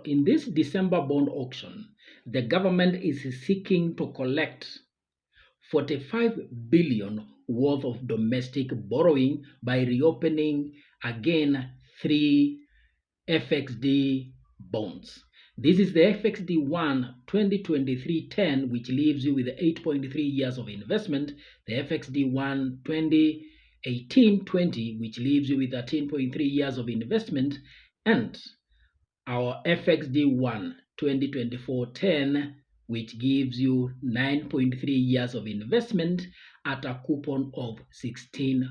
in this December bond auction, the government is seeking to collect 45 billion worth of domestic borrowing by reopening again 3 FXD bonds. This is the FXD1 2023-10, which leaves you with 8.3 years of investment, the FXD1 2018-20, which leaves you with 13.3 years of investment, and our FXD1 2024-10, which gives you 9.3 years of investment at a coupon of 16%.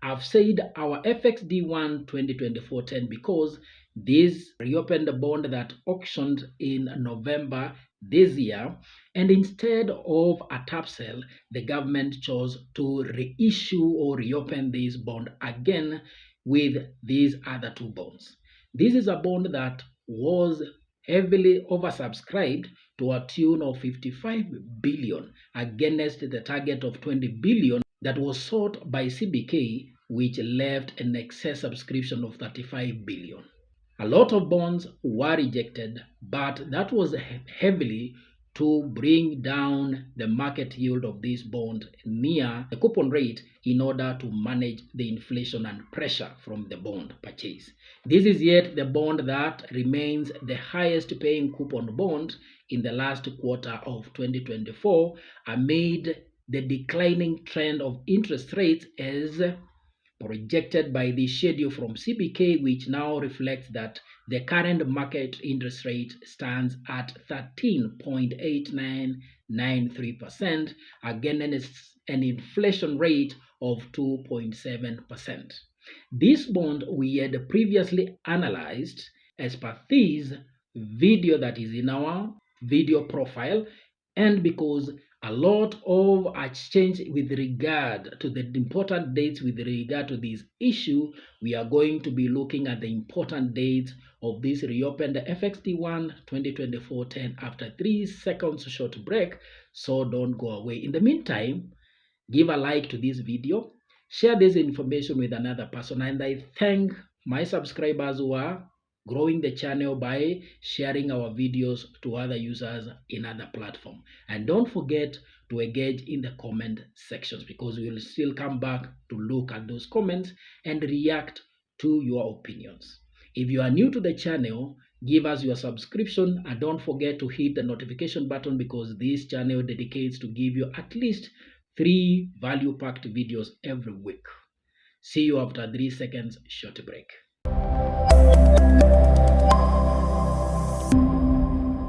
I've said our FXD1 2024-10 because this reopened the bond that auctioned in November this year, and instead of a tap sale, the government chose to reissue or reopen this bond again with these other two bonds. This is a bond that was heavily oversubscribed to a tune of 55 billion against the target of 20 billion that was sought by CBK, which left an excess subscription of 35 billion. A lot of bonds were rejected, but that was heavily to bring down the market yield of this bond near the coupon rate in order to manage the inflation and pressure from the bond purchase. This is yet the bond that remains the highest paying coupon bond in the last quarter of 2024 amid the declining trend of interest rates as projected by the schedule from CBK, which now reflects that the current market interest rate stands at 13.8993% against an inflation rate of 2.7%. This bond we had previously analyzed as per this video that is in our video profile, and because a lot of exchange with regard to the important dates with regard to this issue, we are going to be looking at the important dates of this reopened FXD1 2024-10 after 3 seconds short break, so don't go away. In the meantime, give a like to this video, share this information with another person, and I thank my subscribers who are growing the channel by sharing our videos to other users in other platforms. And don't forget to engage in the comment sections, because we will still come back to look at those comments and react to your opinions. If you are new to the channel, give us your subscription and don't forget to hit the notification button, because this channel dedicates to give you at least 3 value-packed videos every week. See you after 3 seconds short break.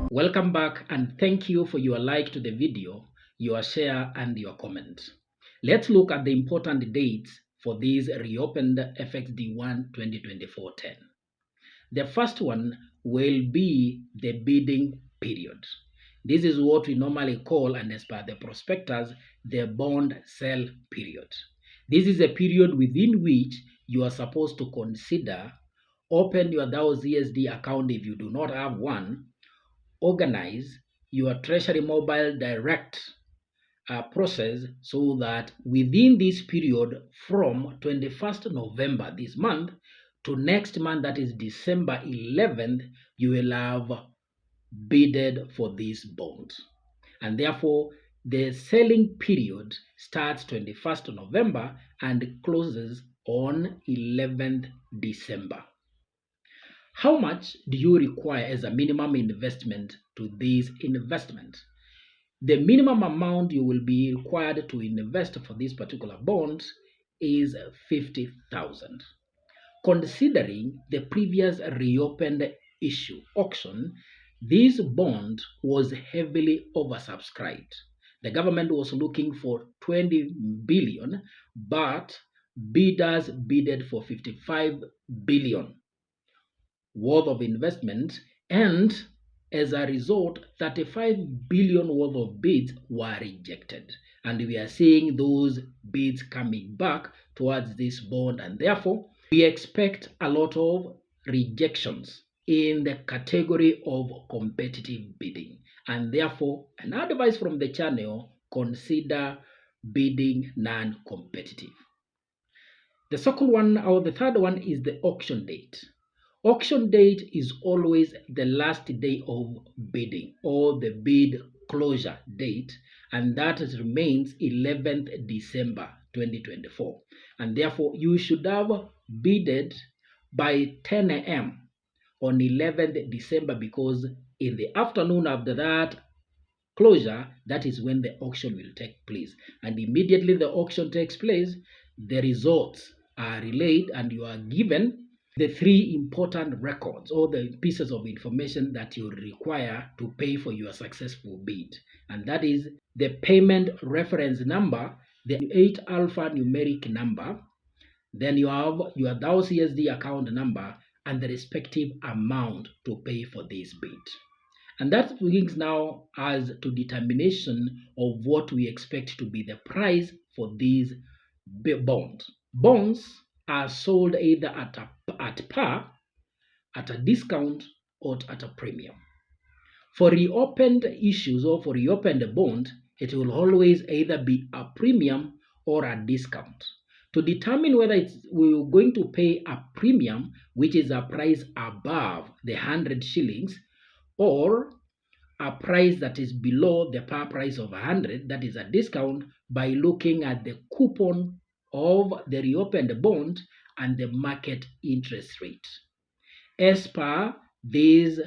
Welcome back, and thank you for your like to the video, your share and your comment. Let's look at the important dates for this reopened FXD1 2024-10. The first one will be the bidding period. This is what we normally call, and as per the prospectus, the bond sell period. This is a period within which you are supposed to consider open your DAO ZSD account if you do not have one, organize your Treasury Mobile Direct process so that within this period from 21st November this month to next month, that is December 11th, you will have bidded for this bond. And therefore, the selling period starts 21st November and closes on 11th December. How much do you require as a minimum investment to this investment? The minimum amount you will be required to invest for this particular bond is 50,000. Considering the previous reopened issue auction, this bond was heavily oversubscribed. The government was looking for 20 billion, but bidders bidded for 55 billion worth of investment, and as a result, 35 billion worth of bids were rejected. And we are seeing those bids coming back towards this bond, and therefore, we expect a lot of rejections in the category of competitive bidding. And therefore, an advice from the channel, consider bidding non-competitive. The second one, or the third one, is the auction date. Auction date is always the last day of bidding or the bid closure date, and that remains 11th December 2024. And therefore, you should have bidded by 10 a.m. on 11th December, because in the afternoon after that closure, that is when the auction will take place. And immediately the auction takes place, the results are relayed and you are given the three important records or the pieces of information that you require to pay for your successful bid. And that is the payment reference number, the 8 alphanumeric number, then you have your DAO CSD account number, and the respective amount to pay for this bid. And that brings now us to determination of what we expect to be the price for these bonds. Bonds are sold either at par, at a discount, or at a premium. For reopened issues or for reopened bond, it will always either be a premium or a discount. To determine whether we're going to pay a premium, which is a price above the 100 shillings, or a price that is below the par price of 100, that is a discount, by looking at the coupon of the reopened bond and the market interest rate. As per this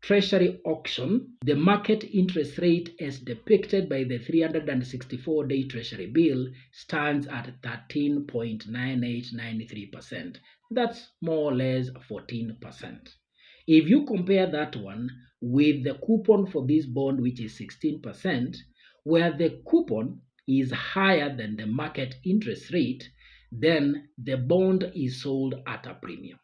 treasury auction, the market interest rate as depicted by the 364-day treasury bill stands at 13.9893%. That's more or less 14%. If you compare that one with the coupon for this bond, which is 16%, where the coupon is higher than the market interest rate, then the bond is sold at a premium.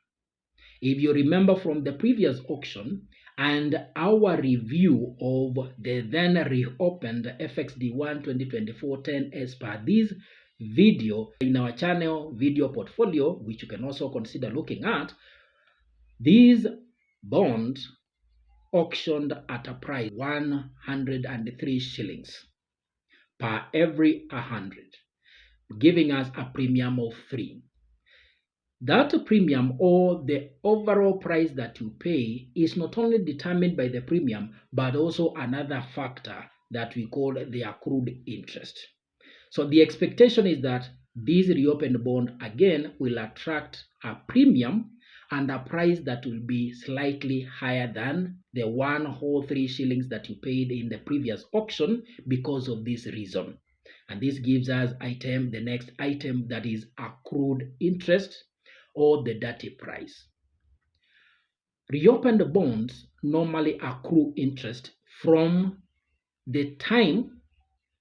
If you remember from the previous auction and our review of the then reopened FXD1 2024-10 as per this video in our channel video portfolio, which you can also consider looking at, these bonds auctioned at a price 103 shillings per every 100, giving us a premium of 3. That premium, or the overall price that you pay, is not only determined by the premium, but also another factor that we call the accrued interest. So the expectation is that this reopened bond again will attract a premium and a price that will be slightly higher than the 103 shillings that you paid in the previous auction because of this reason. And this gives us the next item, that is accrued interest, or the dirty price. Reopened bonds normally accrue interest from the time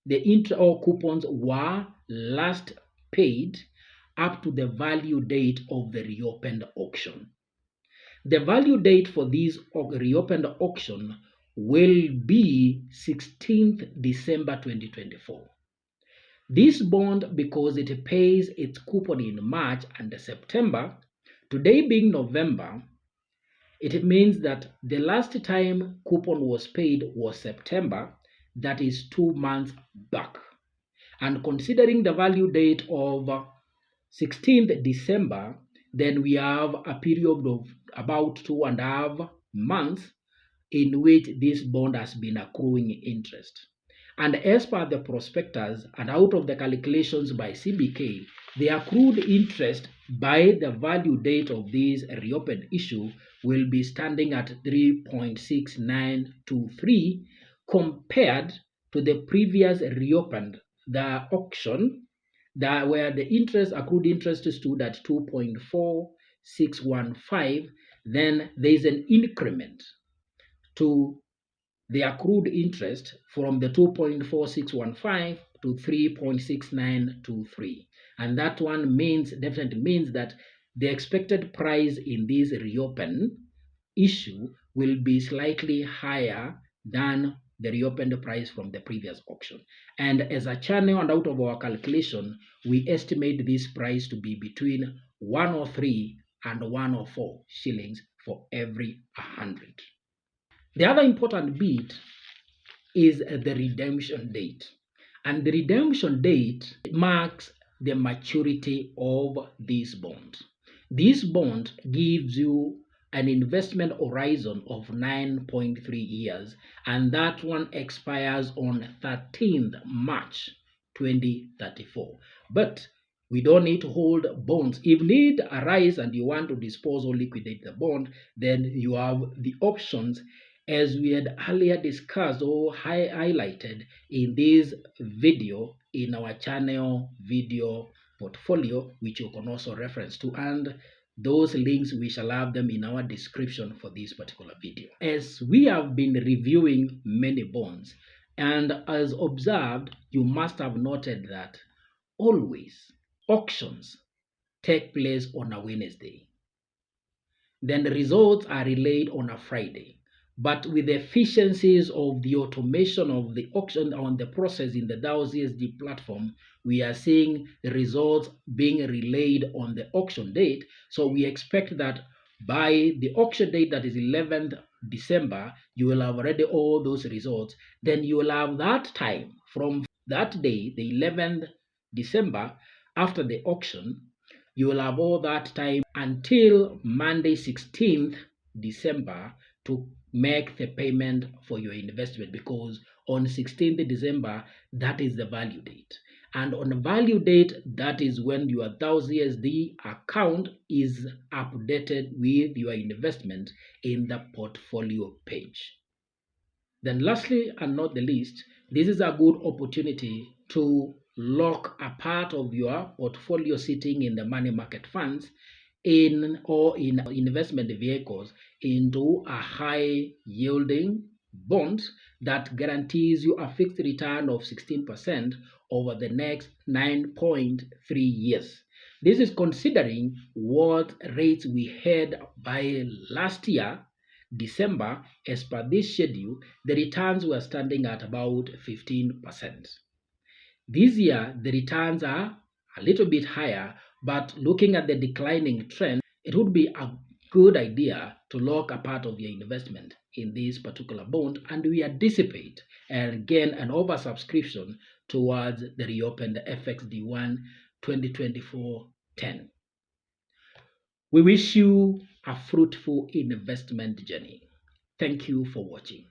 the interest or coupons were last paid up to the value date of the reopened auction. The value date for this reopened auction will be 16th December 2024. This bond, because it pays its coupon in March and September, today being November, it means that the last time coupon was paid was September, that is 2 months back. And considering the value date of 16th December, then we have a period of about 2.5 months in which this bond has been accruing interest. And as per the prospectus and out of the calculations by CBK, the accrued interest by the value date of this reopened issue will be standing at 3.6923 compared to the previous reopened, the auction, where the accrued interest stood at 2.4615. Then there is an increment to the accrued interest from the 2.4615 to 3.6923. And that one definitely means that the expected price in this reopened issue will be slightly higher than the reopened price from the previous auction. And as a channel and out of our calculation, we estimate this price to be between 103 and 104 shillings for every 100. The other important bit is the redemption date. And the redemption date marks the maturity of this bond. This bond gives you an investment horizon of 9.3 years, and that one expires on 13th March 2034. But we don't need to hold bonds. If need arise and you want to dispose or liquidate the bond, then you have the options as we had earlier discussed or highlighted in this video in our channel video portfolio, which you can also reference to, and those links we shall have them in our description for this particular video. As we have been reviewing many bonds, and as observed, you must have noted that always auctions take place on a Wednesday. Then the results are relayed on a Friday. But with the efficiencies of the automation of the auction on the process in the DAO CSD platform, we are seeing the results being relayed on the auction date. So we expect that by the auction date, that is 11th December, you will have already all those results. Then you will have that time from that day, the 11th December, after the auction, you will have all that time until Monday 16th December to make the payment for your investment, because on 16th December, that is the value date. And on the value date, that is when your DAO CSD account is updated with your investment in the portfolio page. Then lastly and not the least, this is a good opportunity to lock a part of your portfolio sitting in the money market funds in investment vehicles into a high yielding bond that guarantees you a fixed return of 16% over the next 9.3 years. This is considering what rates we had by last year, December. As per this schedule, the returns were standing at about 15%. This year, the returns are a little bit higher, but looking at the declining trend, it would be a good idea to lock a part of your investment in this particular bond, and we anticipate and gain an oversubscription towards the reopened FXD1 2024-10. We wish you a fruitful investment journey. Thank you for watching.